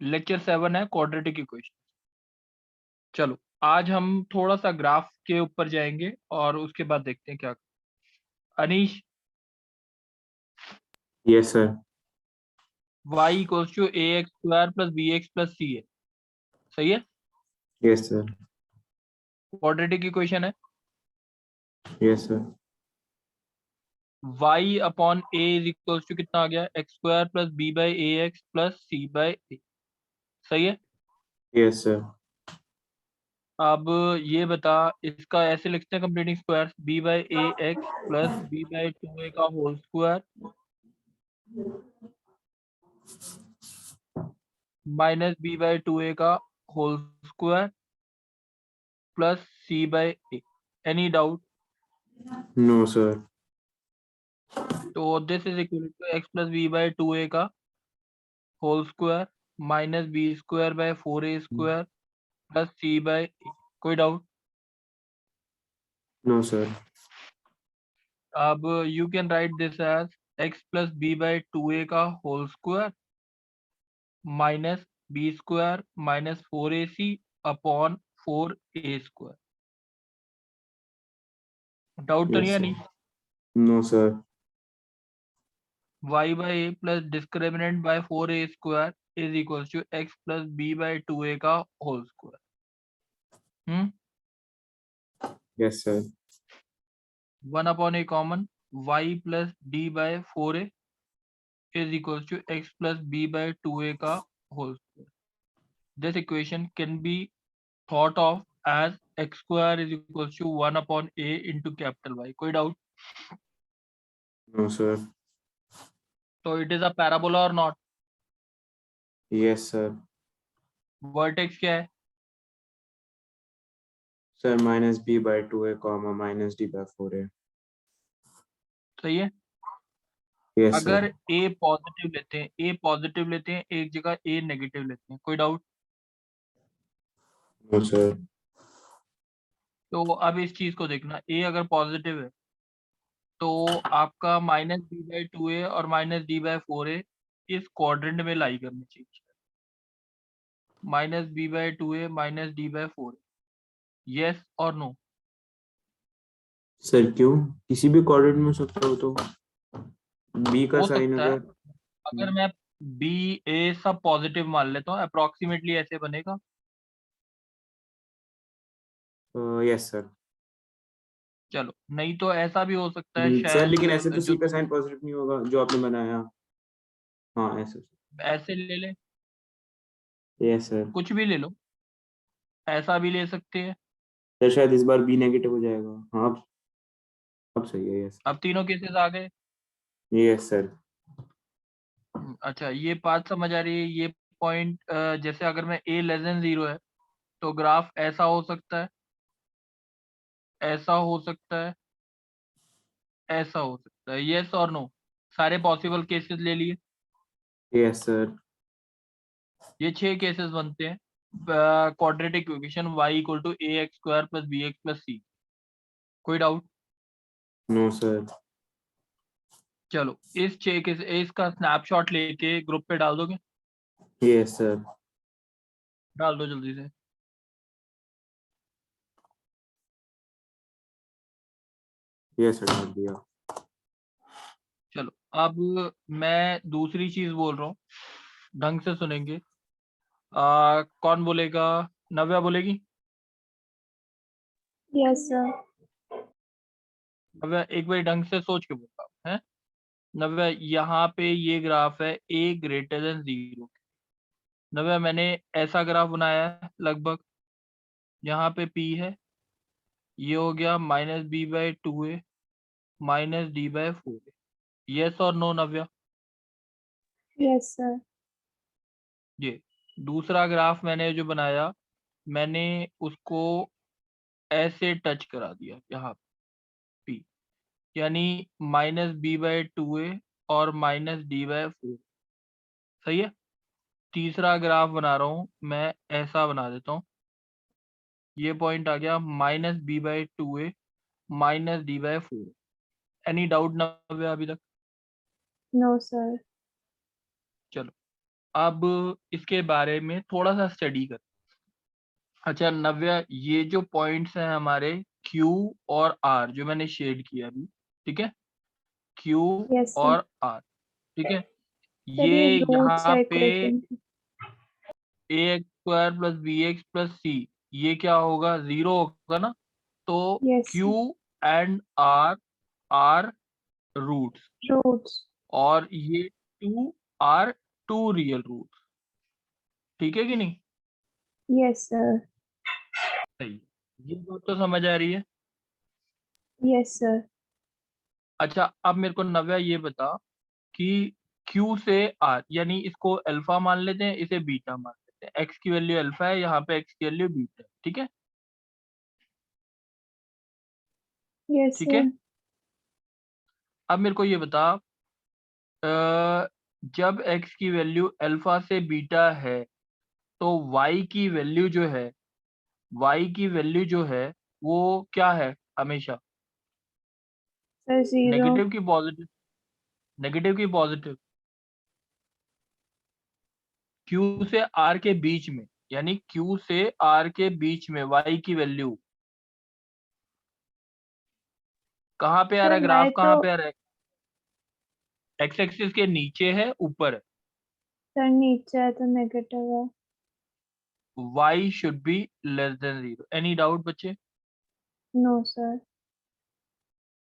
Lecture 7 है quadratic equation. चलो आज हम थोड़ा सा ग्राफ के ऊपर जाएंगे और उसके बाद देखते हैं क्या। Anish, yes sir. y equals to A X square plus B X plus C है, सही है? Yes sir. क्वाड्रेटिक इक्वेशन है। Yes sir. y upon a is equals to कितना आ गया, X square plus B by A X plus C by A, सही है? Yes sir. अब ये बता, इसका ऐसे लिखते हैं completing square, B by A X plus B by two A का whole square minus B by two A का whole square plus C by A. Any doubt? No sir. तो this is equal to X plus B by two A का whole square minus B square by four A square plus C by A. कोई doubt? No sir. अब you can write this as X plus B by two A का whole square minus B square minus four A C upon four A square. Doubt तो नहीं yes है? Sir. नहीं? No sir. y by A plus discriminant by four A square is equal to X plus B by two A का whole square. Yes sir. One upon A common, y plus D by four A is equals to x plus b by 2a का whole square. This equation can be thought of as x square is equals to 1 upon a into capital Y. कोई doubt? No sir. तो it is a parabola or not? Yes sir. Vertex क्या है? Sir minus B by two A comma minus D by four A. सही है। Yes अगर sir. a positive लेते हैं, a positive लेते हैं, एक जगह a नेगेटिव लेते हैं, कोई डाउट? No sir. तो अब इस चीज को देखना, a अगर पॉजिटिव है तो आपका minus D by two A और minus D by four A इस क्वाड्रेंट में लाई करनी चाहिए। Minus B by two A minus D by four, yes और नो? सर क्यों? किसी भी कोऑर्डिनेट में हो सकता हो तो बी का हो साइन सकता है। अगर। अगर मैं बी ए सब पॉजिटिव मान लेता हूँ, अप्रोक्सीमेटली ऐसे बनेगा। Yes sir. चलो, नहीं तो ऐसा भी हो सकता है सर शायद, लेकिन ऐसे तो जो सी का तुम साइन पॉजिटिव नहीं होगा जो आपने बनाया। हाँ ऐसे। ऐसे ले ले, यस सर। कुछ भी ले लो, ऐसा भी ले सकते हैं। सर शायद इस बार बी नेगेटिव हो जाएगा। हाँ अब सही है। यस। अब तीनों केसेस आ गए। Yes sir. अच्छा, ये बात समझ आ रही है। ये पॉइंट, जैसे अगर मैं ए लेस देन जीरो है तो ग्राफ ऐसा हो सकता है, ऐसा हो सकता है, ऐसा हो सकता है। यस और नो? सारे पॉसिबल केसेस ले लिए। Yes sir. ये 6 केसेस बनते हैं quadratic equation y equal to A X square plus B X plus C. कोई डाउट? No sir. चलो, इस 6 केस इसका स्नैपशॉट लेके ग्रुप पे डाल दोगे? Yes sir. डाल दो जल्दी से। यस सर डाल दिया। चलो, अब मैं दूसरी चीज बोल रहा हूँ, ढंग से सुनेंगे। कौन बोलेगा? नव्या बोलेगी? Yes sir. नव्या एक बार ढंग से सोच के बोलता है। नव्या, यहाँ पे ये ग्राफ है a ग्रेटर देन जीरो। नव्या, मैंने ऐसा ग्राफ बनाया है लगभग, यहाँ पे p है, ये हो गया minus B by two A minus D by four A. Yes और नो नव्या? Yes sir. ये दूसरा ग्राफ मैंने जो बनाया, मैंने उसको ऐसे टच करा दिया यहाँ p, यानी minus B by two A और माइनस डी बाई फोर। सही है। तीसरा ग्राफ बना रहा हूँ मैं, ऐसा बना देता हूँ। ये पॉइंट आ गया minus B by two A minus D by four. Any doubt Navya अभी तक? No sir. चलो, अब इसके बारे में थोड़ा सा स्टडी कर। अच्छा नव्या, ये जो पॉइंट्स हैं हमारे Q और R जो मैंने शेड किया अभी, ठीक है, Q यस सर। और R, ठीक है, सर ये ये रूट्स यहाँ है पे इक्वेशन की। ax² + bx + c, ये क्या होगा, 0 होगा ना। तो yes Q and R are roots, roots. और ये 2 आर 2 रियल रूट्स, ठीक है कि नहीं? Yes sir. सही, ये बात तो समझ आ रही है। Yes sir. अच्छा अब मेरे को नव्या ये बता कि Q से R, यानी इसको अल्फा मान लेते हैं, इसे बीटा मान लेते हैं, x की वैल्यू अल्फा है, यहाँ पे x की वैल्यू बीटा है, ठीक है, यस ठीक है। सर। अब मेरे को ये बता, जब x की वैल्यू अल्फा से बीटा है तो y की वैल्यू जो है, y की वैल्यू जो है वो क्या है हमेशा, सर 0। नेगेटिव की पॉजिटिव, नेगेटिव की पॉजिटिव, Q से R के बीच में, यानी Q से R के बीच में y की वैल्यू कहाँ पे आ रहा सर है, मैं ग्राफ तो कहाँ पे आ रहा है, एक्स एक्सिस के नीचे है ऊपर है, सर नीचे है तो नेगेटिव है। y should be less than 0, any doubt बच्चे? No sir.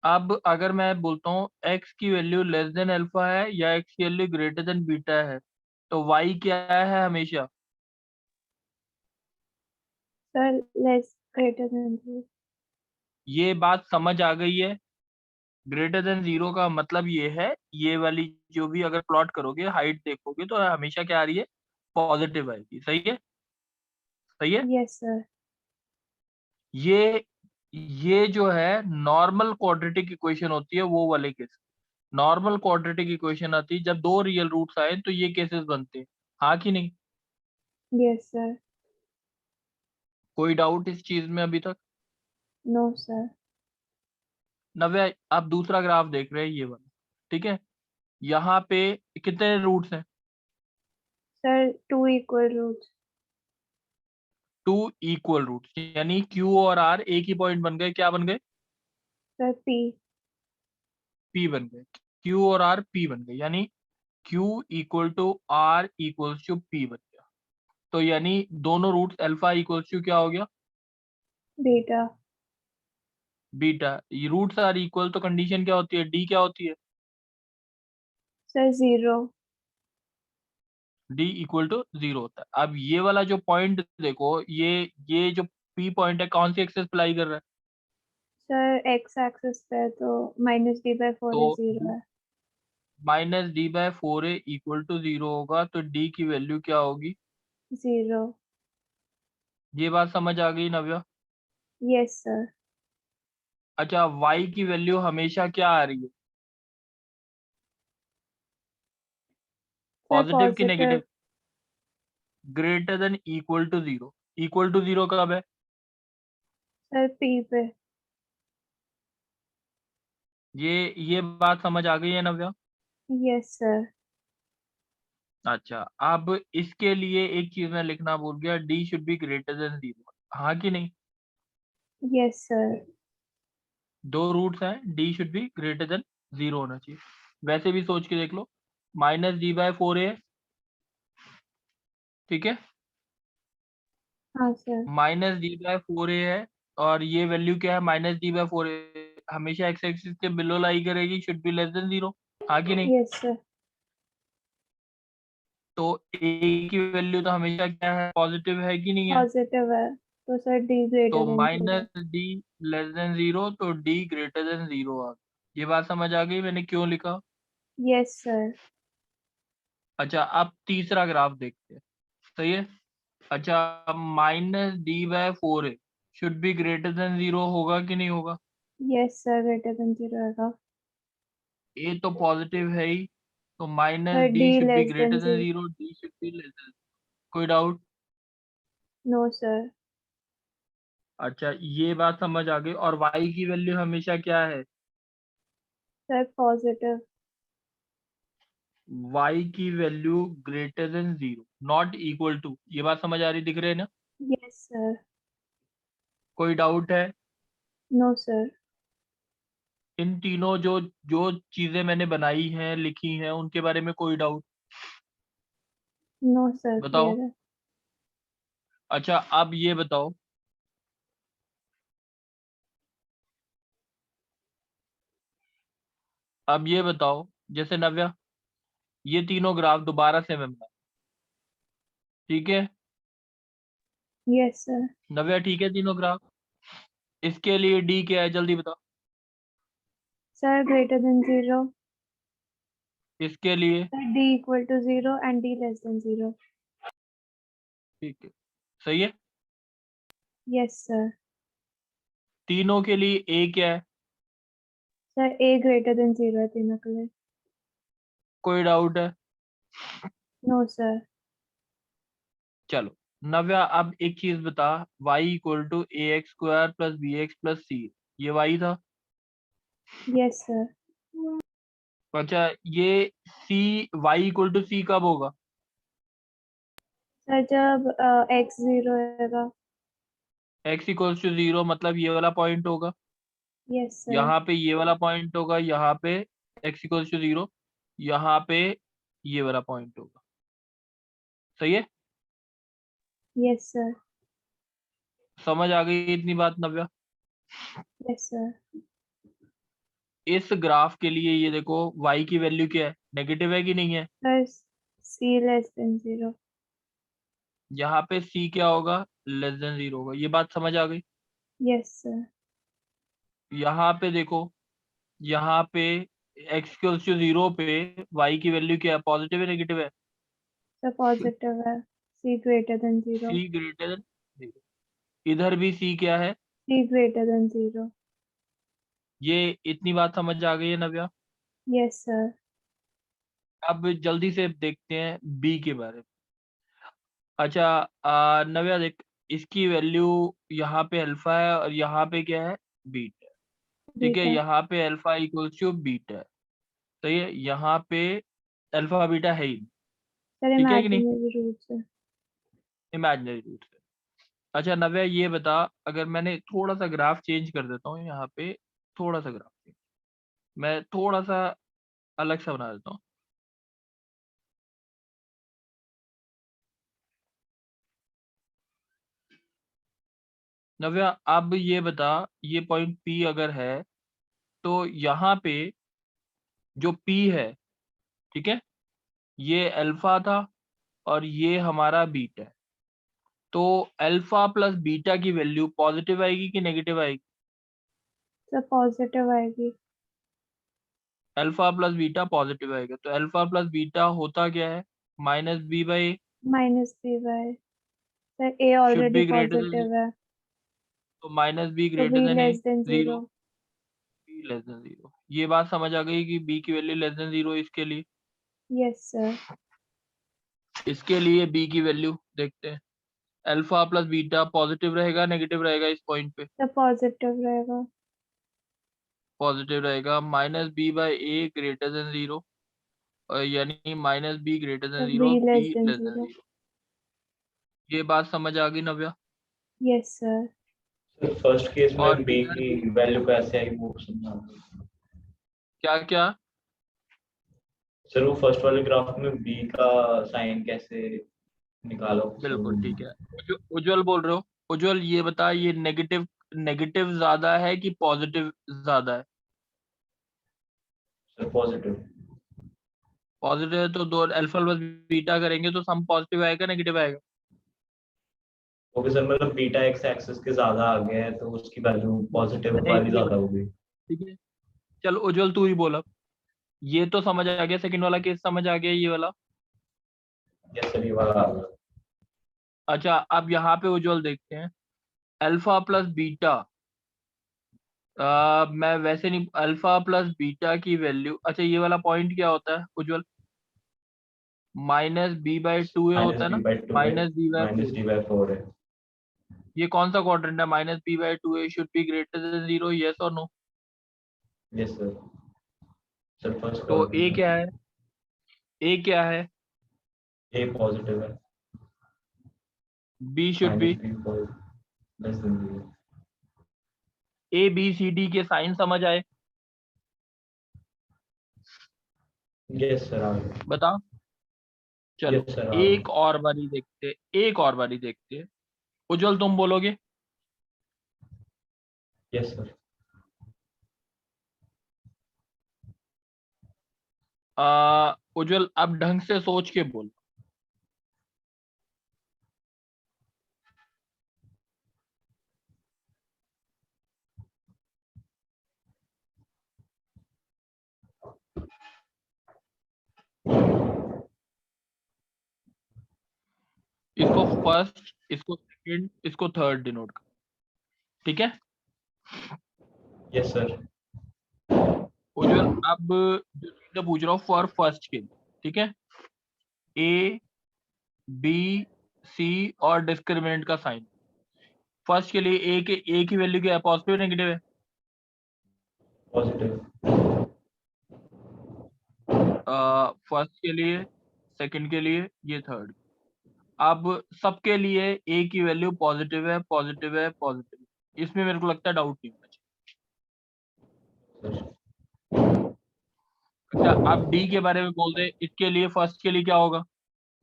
अब अगर मैं बोलता हूँ x की वैल्यू लेस देन अल्फा है या x की वैल्यू ग्रेटर देन बीटा है, तो y क्या है हमेशा? Sir less greater than 0। ये बात समझ आ गई है? ग्रेटर देन 0 का मतलब ये है, ये वाली जो भी अगर प्लॉट करोगे, हाइट देखोगे तो हमेशा क्या आ रही है, पॉजिटिव आएगी, सही है, सही है। Yes sir. ये ये जो है नॉर्मल क्वाड्रेटिक इक्वेशन होती है, वो वाले केस, नॉर्मल क्वाड्रेटिक इक्वेशन आती है जब दो रियल रूट्स आए तो ये केसेस बनते हैं, हाँ कि नहीं? Yes sir. कोई डाउट इस चीज में अभी तक? No sir. नव्या आप दूसरा ग्राफ देख रहे हैं, ये वाला, ठीक है, यहाँ पे कितने रूट्स हैं? Sir 2 equal roots. 2 equal roots, यानी Q और R एक ही पॉइंट बन गए, क्या बन गए, सर p। P बन गए, Q और R P बन गए, यानी Q equal to R equals to P बन गया। तो यानी दोनों रूट्स अल्फा इक्वल्स टू क्या हो गया, beta. Beta. Roots are equal तो कंडीशन क्या होती है, D क्या होती है, सर 0। D इक्वल टू 0 होता है। अब ये वाला जो पॉइंट देखो, ये जो P पॉइंट है कौन सी एक्सेस अप्लाई कर रहा है, सर x एक्सिस पे तो -d/4 तो जीरो है। -d/4 इक्वल टू 0 होगा, तो D की वैल्यू क्या होगी? 0। ये बात समझ आ गई नव्या? Yes sir. अच्छा Y की वैल्यू हमेशा क्या आ रही है, सर पॉजिटिव की positive. Negative? Greater than equal to 0, equal to 0 कब है, सर p पे। ये बात समझ आ गई है नव्या? Yes sir. अच्छा अब इसके लिए एक चीज मैं लिखना भूल गया, D should be greater than 0, हाँ कि नहीं? Yes sir. दो रूट्स हैं, D should be greater than 0 होना चाहिए। वैसे भी सोच के देख लो, -d/4 है, ठीक है, हाँ सर। -d/4 है, और ये वैल्यू क्या है, -d/4 हमेशा एक्स एक्सिस के बिलो लाई करेगी, शुड बी लेस देन 0, हाँ कि नहीं? Yes sir. तो A की वैल्यू तो हमेशा क्या है, पॉजिटिव है कि नहीं है? पॉजिटिव है तो सर d तो greater than 0। -d less than 0, तो D ग्रेटर देन 0 आ गया। ये बात समझ आ गई मैंने क्यों लिखा? Yes sir. अच्छा अब तीसरा ग्राफ देखते हैं, सही है। अच्छा -d/4 should be greater than 0 होगा कि नहीं होगा? यस सर ग्रेटर देन 0 होगा। A तो पॉजिटिव है ही, तो sir -d d should be less greater than than 0। 0, D should be less than, कोई डाउट? No sir. अच्छा ये बात समझ आ गई, और Y की वैल्यू हमेशा क्या है, सर पॉजिटिव। y की value greater than 0 not equal to, ये बात समझ आ रही दिख रही है ना? Yes, sir. कोई डाउट है? No, sir. इन तीनों जो जो चीजें मैंने बनाई हैं लिखी हैं उनके बारे में कोई डाउट? No, sir. बताओ। Clear है. अच्छा अब ये बताओ, अब ये बताओ, जैसे नव्या ये तीनों ग्राफ दोबारा से मैं बना, ठीक है Yes, sir. नव्या? ठीक है तीनों ग्राफ। इसके लिए डी क्या है जल्दी बताओ। Sir, greater than 0. इसके लिए Sir, D equal to 0 and D less than 0. ठीक है, सही है। Yes, sir. तीनों के लिए ए क्या है? Sir, A greater than 0 है तीनों के लिए. कोई डाउट है? No, sir. चलो नव्या अब एक चीज बता, y equal to A X square plus B X plus C, ये y था। Yes, sir. अच्छा ये c, y equal to C कब होगा? Sir, जब x 0 रहेगा. x इक्वल टू 0 मतलब ये वाला पॉइंट होगा, Yes, sir. यहाँ पे ये वाला पॉइंट होगा, यहाँ पे x इक्वल टू 0, यहाँ पे ये वाला पॉइंट होगा, सही है? Yes, sir. समझ आ गई इतनी बात नव्या? Yes, sir. इस ग्राफ के लिए ये देखो y की वैल्यू क्या है, नेगेटिव है कि नहीं है? Sir, C less than 0. यहाँ पे c क्या होगा, लेस देन 0 होगा, ये बात समझ आ गई? Yes, sir. यहाँ पे देखो, यहाँ पे x इक्वल टू 0 पे y की वैल्यू क्या है, पॉजिटिव है नेगेटिव है? So positive है. C greater than 0. c greater than 0, इधर भी c क्या है? C greater than 0. ये इतनी बात समझ आ गई है नव्या? Yes, sir. अब जल्दी से देखते हैं b के बारे में। अच्छा नव्या देख, इसकी वैल्यू यहाँ पे अल्फा है और यहाँ पे क्या है, बीटा है, ठीक है? बीटा. यहाँ पे अल्फा इक्वल्स टू बीटा है, सही है? यहाँ पे अल्फा बीटा है ही नहीं, Sir, ठीक है कि नहीं? imaginary roots है. इमेजिनरी रूट से। अच्छा नव्या ये बता, अगर मैंने थोड़ा सा ग्राफ चेंज कर देता हूँ यहाँ पे, थोड़ा सा ग्राफ मैं थोड़ा सा अलग सा बना देता हूँ। नव्या अब ये बता, ये पॉइंट P अगर है तो यहाँ पे जो P है, ठीक है, ये अल्फा था और ये हमारा बीटा है, तो अल्फा प्लस बीटा की वैल्यू पॉजिटिव आएगी कि नेगेटिव आएगी? Sir, positive आएगी. अल्फा प्लस बीटा पॉजिटिव आएगा, तो अल्फा प्लस बीटा होता क्या है, minus B by, Minus B by. Sir, A should already be greater than, positive है. तो माइनस बी तो greater B than A, less than 0. 0, B less than 0। ये बात समझ आ गई कि बी की वैल्यू लेस देन 0 इसके लिए। Yes, sir. इसके लिए बी की वैल्यू देखते हैं, अल्फा प्लस बीटा पॉजिटिव रहेगा नेगेटिव रहेगा इस पॉइंट पे? Sir, positive रहेगा. पॉजिटिव रहेगा, minus B by A greater than 0, यानी minus B greater than Sir, 0, B B less than less than 0. 0। ये बात समझ आ गई नव्या? Yes, sir. Sir first case में और बी इधर की भी वैल्यू कैसे आई वो समझा दो। क्या क्या? सर वो फर्स्ट वाले ग्राफ में बी का साइन कैसे निकालो बिल्कुल ठीक है। उज्जवल बोल रहे हो? उज्जवल ये बता, ये नेगेटिव नेगेटिव ज्यादा है कि पॉजिटिव ज्यादा है? Sir positive. पॉजिटिव है तो दो अल्फा प्लस बीटा करेंगे तो सम पॉजिटिव आएगा नेगेटिव आएगा? ओके सर, मतलब बीटा एक्स एक्सिस के ज्यादा आ गया है तो उसकी वैल्यू पॉजिटिव नहीं वाली ज्यादा होगी। ठीक है, चल उज्जवल तू ही बोला, ये तो समझ आ गया, सेकंड वाला केस समझ आ गया, ये वाला? यस सर, ये वाला आ गया। अच्छा अब यहाँ पे उज्जवल देखते हैं, अल्फा प्लस बीटा, मैं वैसे नहीं, अल्फा प्लस बीटा की वैल्यू, अच्छा ये वाला पॉइंट क्या होता है Ujjwal? Minus B by two A minus होता है बी ना, बाई 2 है, minus B by minus 4। D by 4 है। ये कौन सा क्वाड्रेंट है, minus B by two A should be greater than 0, yes और no? Yes sir. Sir first तो ए क्वाड्रेंट क्या है। है? ए क्या है, ए पॉजिटिव है, B should be, minus B less than 0। A B C D के साइन समझ आए, यस सर, आ गया। बताओ। चलो यस सर, आ एक गया। और बारी देखते, एक और बारी देखते। उज्जवल तुम बोलोगे। Yes sir. उज्जवल अब ढंग से सोच के बोल। इसको फर्स्ट, इसको सेकंड, इसको थर्ड डिनोट कर, ठीक है। Yes sir. उज्जवल अब जो चीजें पूछ रहा हूँ फॉर फर्स्ट के लिए, ठीक है। ए बी सी और डिस्क्रिमिनेंट का साइन। फर्स्ट के लिए ए की वैल्यू क्या है, पॉजिटिव नेगेटिव है। पॉजिटिव। फर्स्ट के लिए, सेकंड के लिए, ये थर्ड। अब सबके लिए ए की वैल्यू पॉजिटिव है, पॉजिटिव है, पॉजिटिव। इसमें मेरे को लगता है डाउट नहीं होना चाहिए। अच्छा अब डी के बारे में बोल दे, इसके लिए फर्स्ट के लिए क्या होगा।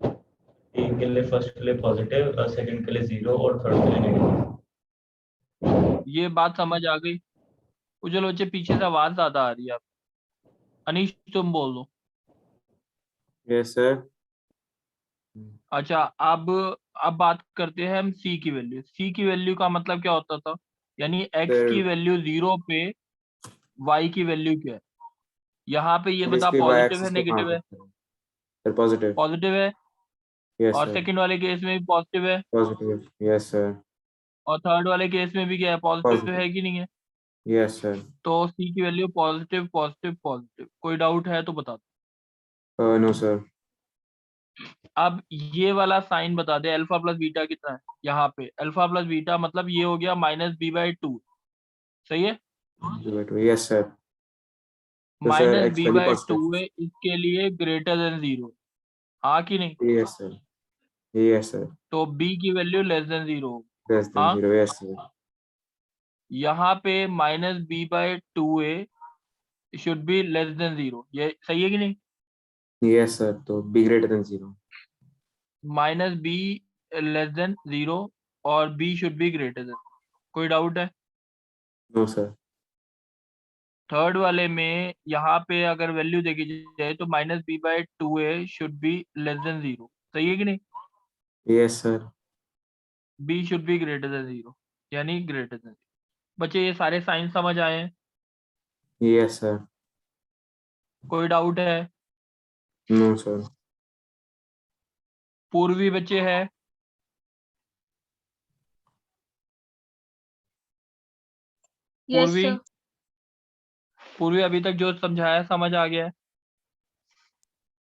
ए के लिए फर्स्ट के लिए पॉजिटिव, सेकंड के लिए 0 और थर्ड के लिए नेगेटिव। ये बात समझ आ गई। उज्जवल बच्चे पीछे से आवाज ज्यादा आ रही है। आप अनीश तुम बोल दो। Yes sir. अच्छा अब बात करते हैं हम सी की वैल्यू। सी की वैल्यू का मतलब क्या होता था, यानी एक्स की सर वैल्यू 0 पे वाई की वैल्यू क्या है। यहाँ पे ये बता इसके वाई पॉजिटिव है एक्सिस पे कहाँ नेगेटिव पे है। सर? पॉजिटिव। पॉजिटिव है। यस और सर। सेकंड वाले केस में भी पॉजिटिव है। पॉजिटिव। Yes sir. और थर्ड वाले केस में भी क्या है, पॉजिटिव पॉजिटिव। है कि नहीं है। Yes sir. तो सी की वैल्यू पॉजिटिव पॉजिटिव पॉजिटिव। कोई डाउट है तो बता नो सर। दो। अब ये वाला साइन बता दे, अल्फा प्लस बीटा कितना है। यहाँ पे अल्फा प्लस बीटा मतलब ये हो गया -b/2। सही है। Yes sir. तो sir minus X B value by two positive. है, इसके लिए ग्रेटर देन 0। हाँ कि नहीं। Yes sir. Yes sir. तो बी की value less than 0। Less than हाँ 0। Yes sir. यहाँ पे -b/2 should be less than 0, ये सही है कि नहीं। यस सर, तो B greater than 0। -b less than 0 और b should be greater than. कोई डाउट है। No sir. थर्ड वाले में यहाँ पे अगर वैल्यू देखी जाए तो -b/2 should be less than 0। सही है कि नहीं। Yes sir. b should be greater than 0, यानी ग्रेटर देन। बच्चे ये सारे साइन समझ आए हैं। Yes sir. कोई डाउट है। No sir. पूर्वी बच्चे है। यस पूर्वी, सर। पूर्वी अभी तक जो समझाया समझ आ गया है।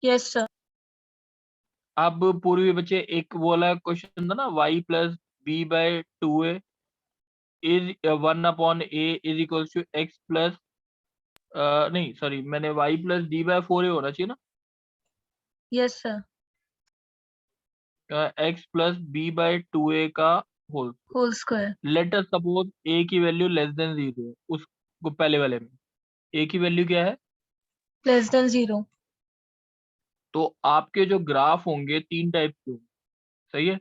Yes sir. अब पूर्वी बच्चे एक बोला क्वेश्चन था ना, y plus b/2 is 1/a is equal to x plus, नहीं सॉरी, मैंने y प्लस d/4 होना चाहिए ना। Yes sir. x plus b/2a का whole. Whole square. Let us suppose a की वैल्यू लेस देन 0 है, उसको पहले वाले में a की वैल्यू क्या है। Less than 0। तो आपके जो ग्राफ होंगे 3 टाइप के होंगे। सही है।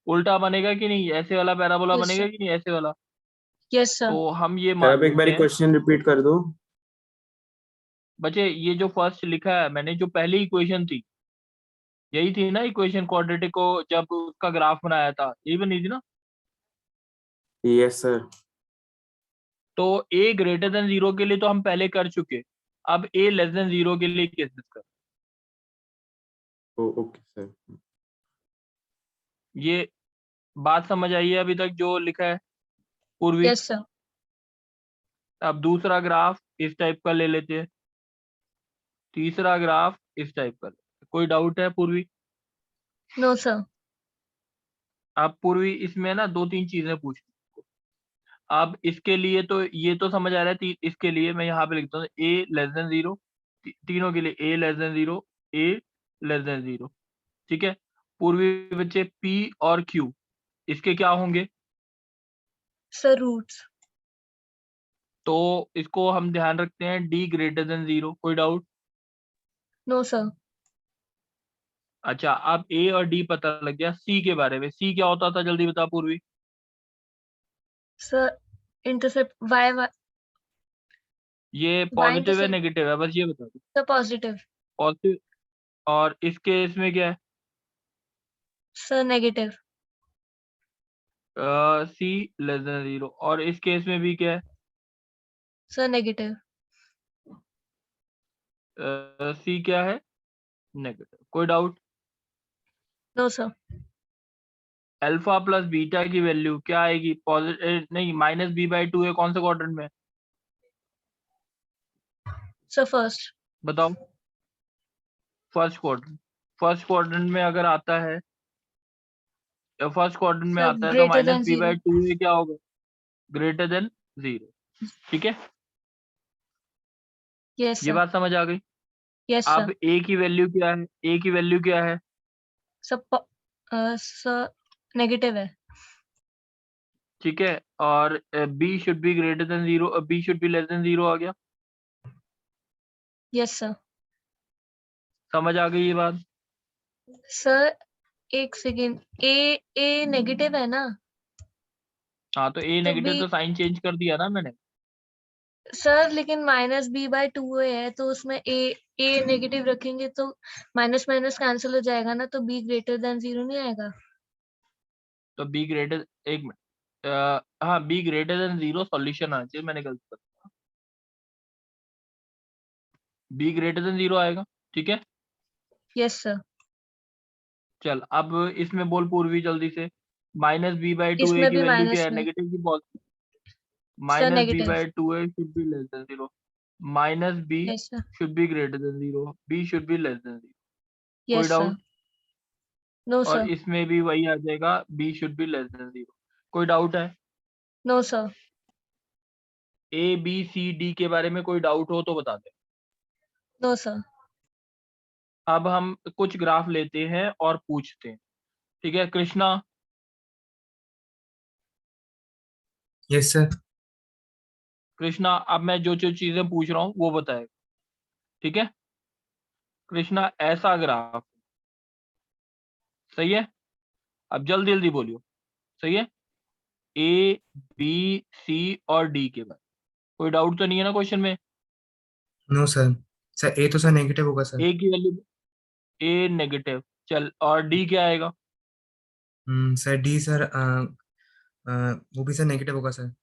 उल्टा बनेगा कि नहीं, ऐसे वाला पैराबोला यस बनेगा सर। कि नहीं, ऐसे वाला। Yes sir. तो हम ये सर मान आप एक लेते बार हैं क्वेश्चन रिपीट कर दो। बच्चे, ये जो फर्स्ट लिखा है मैंने, जो पहली इक्वेशन थी यही थी ना इक्वेशन, क्वाड्रेटिक को जब उसका ग्राफ बनाया था यही बनी थी ना। Yes sir. तो a ग्रेटर देन 0 के लिए तो हम पहले कर चुके। अब a लेस देन 0 के लिए केसेस कर। Okay sir. ये बात समझ आई है अभी तक जो लिखा है पूर्वी। Yes sir. अब दूसरा ग्राफ इस टाइप का ले लेते हैं, तीसरा ग्राफ इस टाइप का। कोई डाउट है पूर्वी। No sir. अब पूर्वी इसमें ना 2-3 चीजें पूछ। अब इसके लिए तो ये तो समझ आ रहा है, इसके लिए मैं यहाँ पे लिखता हूँ a लेस देन 0। तीनों के लिए a less than 0, a less than 0। ठीक है, पूर्वी बच्चे P और Q इसके क्या होंगे? Sir, roots. तो इसको हम ध्यान रखते हैं D ग्रेटर देन 0। कोई डाउट? No, sir. अच्छा, अब A और D पता लग गया। C के बारे में, C क्या होता था जल्दी बता पूर्वी। Sir, intercept y ये पॉजिटिव है intercept. नेगेटिव है, बस ये बता दो। Sir, positive. पॉजिटिव। और इस केस में क्या है? Sir, negative. C less than 0। और इस केस में भी क्या है? Sir, negative. C क्या है? नेगेटिव। कोई doubt? No, sir. Alpha plus beta की वैल्यू क्या आएगी? पॉजिटिव नहीं, -b/2 है, कौन से क्वाड्रेंट में? Sir, first. बताओ। First quadrant. फर्स्ट क्वाड्रेंट में अगर आता है, फर्स्ट क्वाड्रेंट में Sir, आता है तो greater than 0. -b/2 ये क्या होगा? Greater than 0। ठीक है, Yes, ये sir. बात समझ आ गई। Yes, अब sir. A की वैल्यू क्या है? A की वैल्यू क्या है? Sir, sir, negative है. ठीक है, और B should be greater than 0, B should be less than 0 आ गया। Yes, sir. समझ आ गई ये बात? Sir, एक सेकेंड. A negative है ना? हाँ, तो A तो नेगेटिव B. तो साइन चेंज कर दिया ना मैंने। सर लेकिन -b/2 है तो उसमें a नेगेटिव रखेंगे तो माइनस माइनस कैंसिल हो जाएगा ना, तो b ग्रेटर देन 0 नहीं आएगा. तो B ग्रेटर, एक मिनट, हाँ B ग्रेटर देन 0 सॉल्यूशन आना चाहिए, मैंने गलत कर दिया। B ग्रेटर देन 0 आएगा। ठीक है, यस सर. चल अब इसमें बोल पूर्वी जल्दी से। -b/2 A इसमें की भी वैल्यू क्या माइनस है? में. नेगेटिव की positive? Sir negative. -b/2 A should be less than 0। -b yes sir. Should be greater than 0। B should be less than 0। कोई यस सर. डाउट? नो और सर. इसमें भी वही आ जाएगा, B should be less than 0। कोई doubt है? No sir. A B C D के बारे में कोई डाउट हो तो बता दे। No sir. अब हम कुछ ग्राफ लेते हैं और पूछते हैं। ठीक है कृष्णा? Yes sir. कृष्णा, अब मैं जो जो चीजें पूछ रहा हूँ वो बताएगा। ठीक है कृष्णा, ऐसा ग्राफ सही है? अब जल्दी जल्दी बोलियो। सही है? A B C और D के बारे कोई डाउट तो नहीं है ना क्वेश्चन में? No sir. सर ए तो सर नेगेटिव होगा सर। A की वैल्यू A नेगेटिव, चल, और D क्या आएगा? सर डी सर वो भी सर नेगेटिव होगा सर।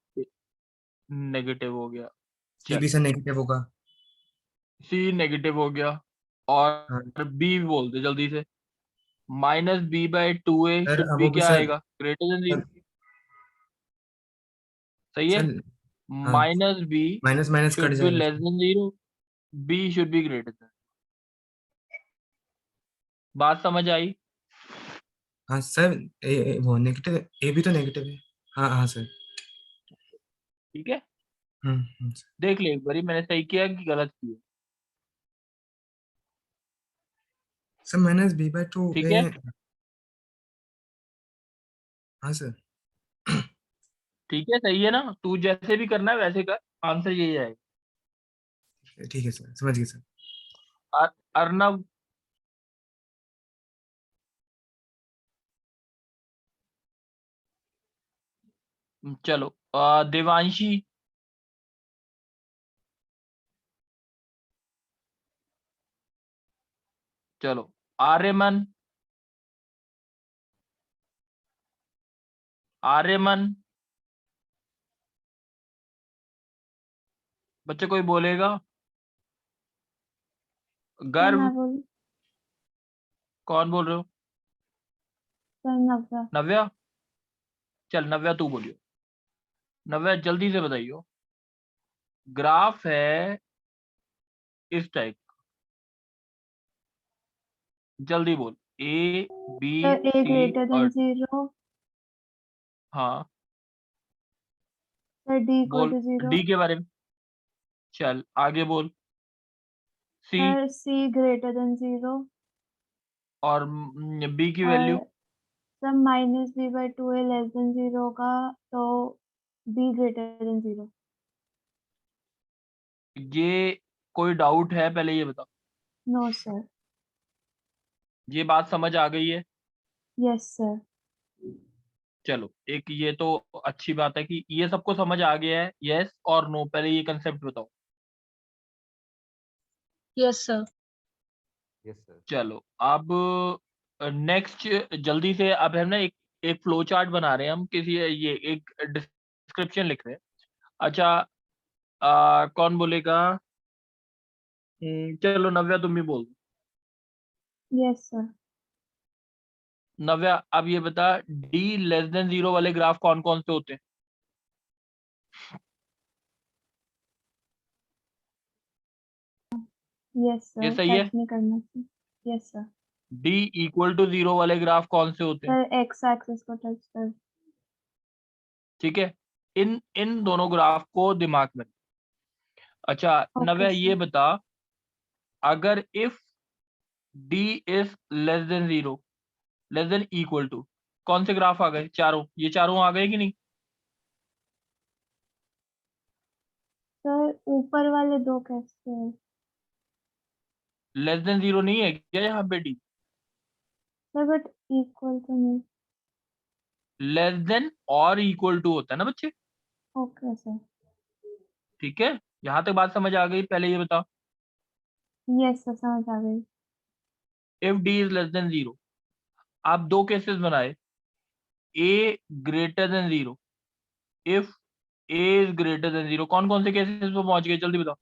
नेगेटिव हो गया। सी चल, भी सर नेगेटिव होगा। C नेगेटिव हो गया। और हाँ B बोल दे जल्दी से। -b/2 A sir should B वो भी क्या सर। आएगा? Greater than 0। सर सही है? सर हाँ -b minus minus cut should be जाएगा less sir. Than 0। B should be greater than. बात समझ आई? हाँ सर वो नेगेटिव ए भी तो नेगेटिव है। हाँ हाँ सर। ठीक है, सर। देख ले एक बारी मैंने सही किया कि गलत किया। सर -b/2 ठीक पे। है, हाँ सर। ठीक है, सही है ना? तू जैसे भी करना है वैसे कर, आंसर यही आएगा। ठीक है सर, समझ गए सर। अर्नब, चलो, देवांशी, चलो, आर्यमन, आर्यमन, बच्चे कोई बोलेगा? सर गर्व, मैं बोलूं? कौन बोल रहे हो? सर नव्या. नव्या, चल नव्या तू बोलियो। नव्या जल्दी से बताइयो। ग्राफ है इस टाइप, जल्दी बोल। A B sir A C greater than और 0. हाँ सर डी इक्वल बोल टू 0. D के बारे में। चल आगे बोल। C sir C greater than 0. और बी की value sir minus B by two A less than zero होगा तो बी ग्रेटर देन जीरो। ये कोई डाउट है पहले ये बताओ, नो सर। ये बात समझ आ गई है? Yes sir. चलो एक ये तो अच्छी बात है कि ये सबको समझ आ गया है, यस और नो, पहले ये कंसेप्ट बताओ। Yes sir. Yes sir. चलो अब नेक्स्ट जल्दी से, अब हम ना एक फ्लो चार्ट बना रहे हैं, हम किसी ये एक डिस्क्रिप्शन लिख रहे हैं। अच्छा कौन बोलेगा? चलो नव्या तुम भी बोल दो। Yes sir. नव्या अब ये बता, डी लेस देन जीरो वाले ग्राफ कौन कौन से होते हैं? यस ये सर, सही है? टच नहीं करना चाहिए। Yes sir. D equal to zero वाले ग्राफ कौन से होते हैं? सर एक्स एक्सिस को टच कर। ठीक है, इन इन दोनों ग्राफ को दिमाग में। अच्छा नव्या ओके ये सर। बता, अगर if D is less than zero less than equal to, कौन से ग्राफ आ गए? चारों, ये चारों आ गए कि नहीं? सर ऊपर वाले दो कैसे है? लेस देन जीरो नहीं है क्या यहाँ पे डी? सर बट इक्वल तो नहीं। लेस देन और इक्वल टू होता है ना बच्चे? Okay sir. ठीक है, यहाँ तक बात समझ आ गई? पहले ये बता, यस सर, समझ आ गई। If D is less than zero, आप दो केसेस बनाए, A greater than zero, if A is greater than zero. कौन कौन से केसेस पे पहुंच गए जल्दी बताओ?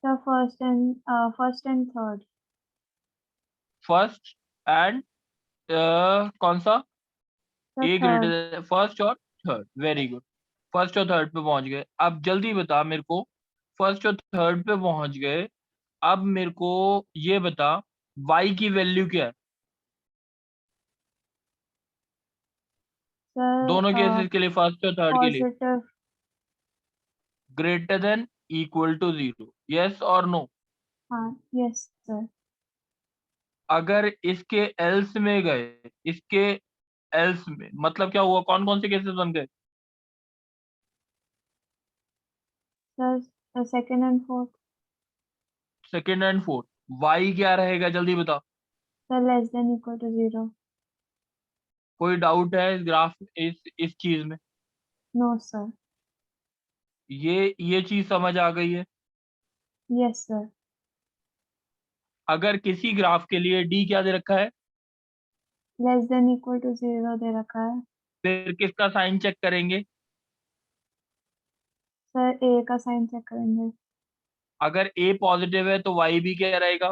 Sir first and third. First and कौन सा? Sir A third. Greater, first और थर्ड, वेरी गुड। फर्स्ट और थर्ड पे पहुंच गए। अब जल्दी बता मेरे को, फर्स्ट और थर्ड पे पहुंच गए, अब मेरे को ये बता y की वैल्यू क्या है दोनों सर केसेस के लिए, फर्स्ट और थर्ड के लिए? Positive. Greater than equal to zero, yes और नो? हाँ यस सर। अगर इसके एल्स में गए, इसके एल्स में मतलब क्या हुआ? कौन कौन से केसेस बन गए? Sir second and fourth. Second and fourth. y क्या रहेगा जल्दी बता? Sir less than equal to zero. कोई डाउट है इस ग्राफ, इस चीज में? No sir. ये चीज समझ आ गई है? Yes sir. अगर किसी ग्राफ के लिए d क्या दे रखा है, less than equal to zero दे रखा है। फिर किसका साइन चेक करेंगे? सर ए का साइन चेक करेंगे। अगर a पॉजिटिव है तो y भी क्या रहेगा?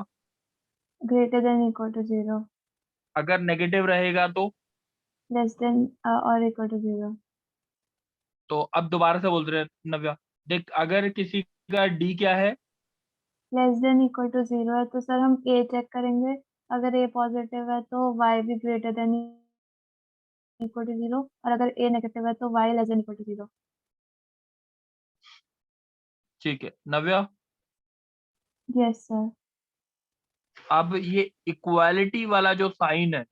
Greater than equal to zero. अगर नेगेटिव रहेगा तो? लेस देन और इक्वल टू जीरो। तो अब दोबारा से बोल रहे हैं नव्या, देख अगर किसी का d क्या है, less than equal to zero है तो सर हम ए चेक करेंगे। अगर ए पॉजिटिव है तो वाई भी greater than equal to zero, और अगर ए नेगेटिव है तो Y less than equal to zero. ठीक है नव्या। Yes sir. अब ये इक्वालिटी वाला जो साइन है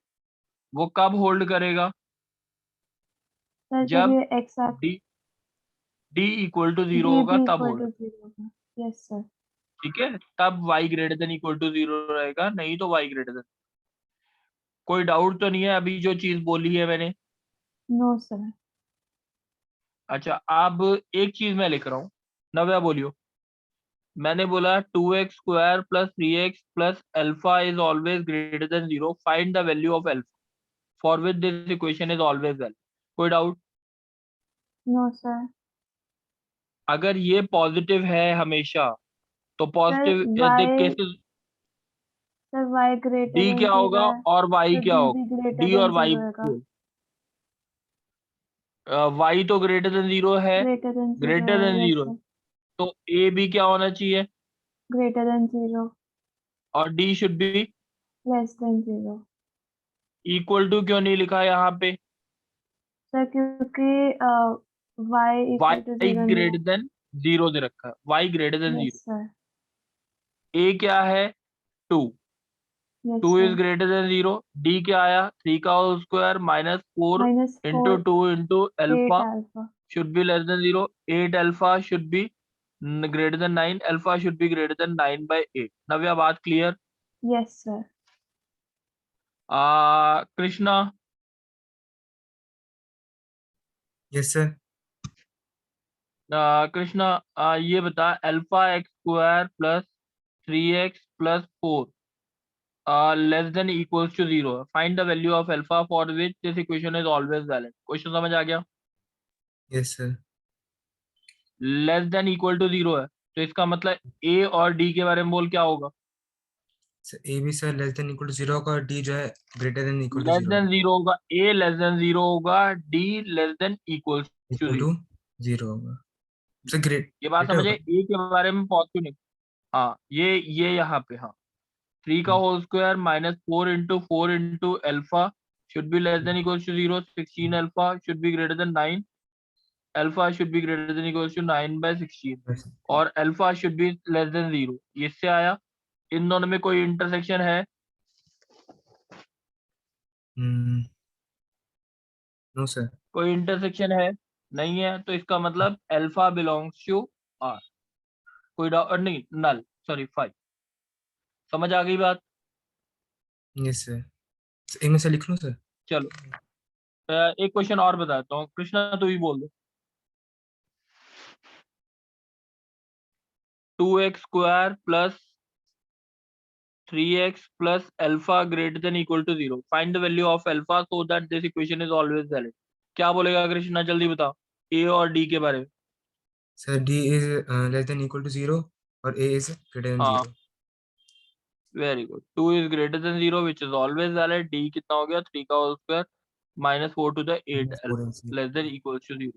वो कब होल्ड करेगा? सर जब जब ये X d equal to zero D होगा भी तब इक्वल होल्ड। टू जीरो होगा। Yes sir. ठीक है, तब y greater than equal to zero रहेगा, नहीं तो y ग्रेटर देन। कोई डाउट तो नहीं है अभी जो चीज बोली है मैंने? No sir. अच्छा अब एक चीज मैं लिख रहा हूँ, नव्या बोलियो। मैंने बोला 2x square plus 3x plus alpha is always greater than zero, find the value of alpha for which this equation is always well. कोई डाउट? नो सर। अगर ये पॉजिटिव है हमेशा तो sir positive Y cases sir Y greater d than क्या zero होगा है और y तो क्या डी होगा? भी ग्रेटर d देन और y, जीरो होगा। y तो ग्रेटर देन जीरो है, ग्रेटर देन जीरो ग्रेटर है। Than yes zero, sir. तो a भी क्या होना चाहिए? Greater than zero. और d should be less than zero. Equal to क्यों नहीं लिखा यहाँ पे? सर क्योंकि Y equal to y zero नहीं ग्रेटर देन जीरो दे रखा है, y ग्रेटर देन है। जीरो। Yes sir. a क्या है? 2, Yes, 2 is sir. greater than 0, d क्या आया 3 का whole square minus 4 Minus into 4, 2 into 8 alpha alpha. should be less than 0, 8 alpha should be greater than 9, alpha should be greater than 9 by 8. नव्या बात clear? Yes, sir. Krishna yes sir. Krishna ये बता alpha x square plus 3x plus 4 less than equals to 0. Find the value of alpha for which this equation is always valid. Question समझ आ गया? Yes sir. Less than equal to 0 है तो इसका मतलब a और d के बारे में बोल क्या होगा? ए भी sir less than equal to 0 होगा और डी जो है greater than equal to less 0 than 0 होगा, a लेस देन 0 होगा, d less than equal to equal 0. To 0 होगा। सर ग्रेट ये बात ग्रेटर समझे? होगा। a के बारे में पॉजिटिव नहीं. हाँ ये यहाँ पे हाँ 3 का होल स्क्वायर माइनस 4 into अल्फा should be less than equals to 0, 16 alpha should be greater than 9, alpha should be greater than equals to 9 by 16 बस। और alpha should be less than 0. इससे आया. इन दोनों में कोई इंटरसेक्शन है? No sir. कोई इंटरसेक्शन है? नहीं है तो इसका मतलब अल्फा बिलोंग्स टू आर. कोई डाउट नहीं, नल, सॉरी 5. समझ आ गई बात? Yes sir. एक में से लिख लूं सर? चलो एक क्वेश्चन और बताता हूँ, कृष्णा तू ही बोल दो. 2x square plus 3x plus alpha greater than equal to 0. Find the value of alpha so that this equation is always valid. क्या बोलेगा कृष्णा, जल्दी बता a और d के बारे में. Sir D is less than equal to 0 और A is greater than हाँ 0। Very good. 2 is greater than 0 which is always valid. d कितना हो गया 3 का whole square minus 4 to the 8 alpha less than equals to 0.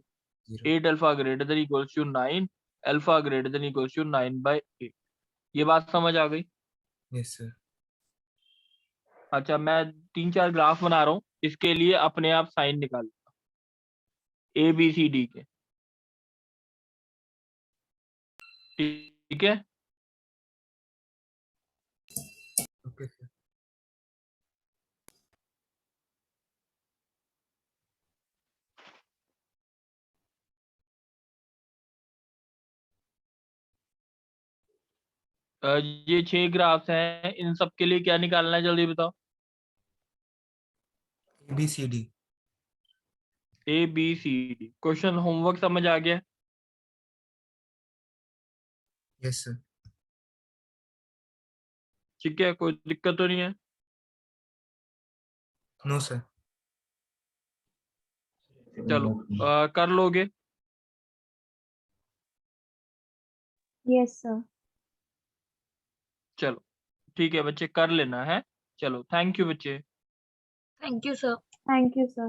8 alpha greater than equals to 9, alpha greater than equals to 9 by 8. ये बात समझ आ गई? Yes sir. अच्छा मैं 3-4 ग्राफ बना रहा हूँ, इसके लिए अपने आप साइन निकाल ए बी सी डी के. ठीक है. Okay sir. ये 6 ग्राफ्स हैं, इन सब के लिए क्या निकालना है जल्दी बताओ. A B C D. A B C D. Question homework समझ आ गया? Yes sir. ठीक है, कोई दिक्कत तो नहीं है? No sir. चलो कर लोगे? Yes, sir. चलो ठीक है बच्चे, कर लेना है. चलो थैंक यू बच्चे. Thank you sir. Thank you, sir.